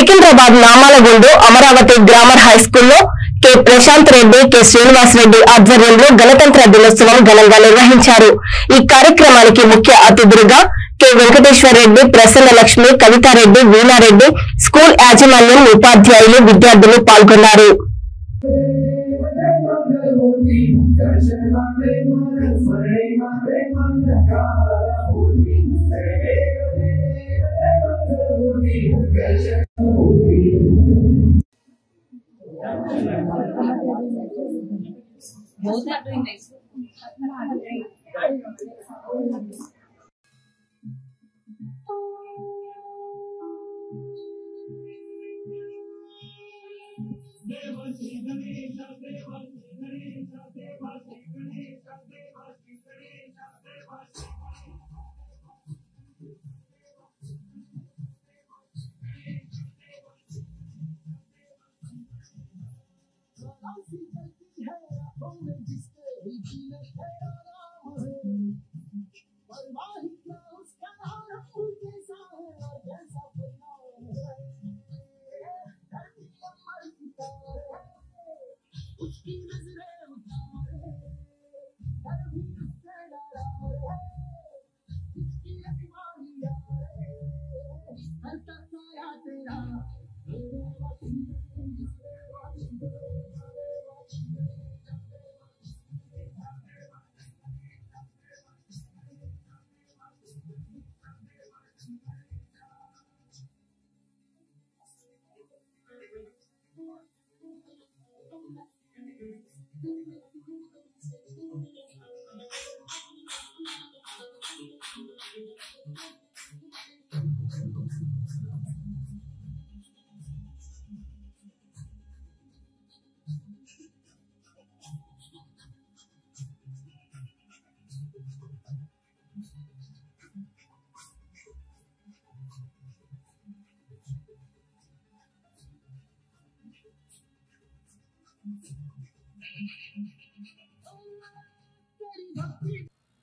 Secunderabad నామాలగూడు Amaravati grammar high స్కూల్లో K Prashanth Reddy, K Srinivas Reddy ఆధ్వర్యంలో గణతంత్ర దినోత్సవం ఘనంగా నిర్వహించారు. ఈ కార్యక్రమానికి ముఖ్య అతిథులుగా కె వెంకటేశ్వర రెడ్డి, ప్రసన్న లక్ష్మి, కవితారెడ్డి, వీణారెడ్డి, స్కూల్ యాజమాన్యం, ఉపాధ్యాయులు, విద్యార్థులు పాల్గొన్నారు. Both are doing next.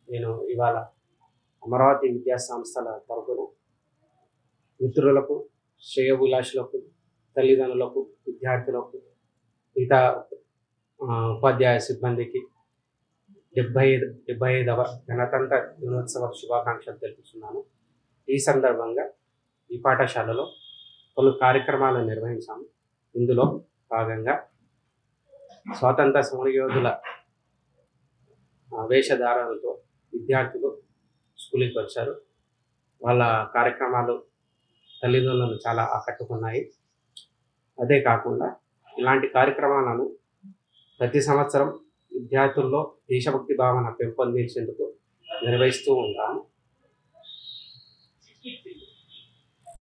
నేను ఇవాళ అమరావతి విద్యా సంస్థల తరపున మిత్రులకు, శ్రేయోభిలాషులకు, తల్లిదండ్రులకు, విద్యార్థులకు, మిగతా ఉపాధ్యాయ సిబ్బందికి 75వ గణతంత్ర దినోత్సవ శుభాకాంక్షలు తెలుపుతున్నాను. ఈ సందర్భంగా ఈ పాఠశాలలో పలు కార్యక్రమాలు నిర్వహించాము. ఇందులో భాగంగా స్వాతంత్ర సమరయోధుల వేషధారణలతో విద్యార్థులు స్కూల్కి వచ్చారు. వాళ్ళ కార్యక్రమాలు తల్లిదండ్రులను చాలా ఆకట్టుకున్నాయి. అదే కాకుండా ఇలాంటి కార్యక్రమాలను ప్రతి సంవత్సరం విద్యార్థుల్లో దేశభక్తి భావన పెంపొందించేందుకు నిర్వహిస్తూ ఉంటాము.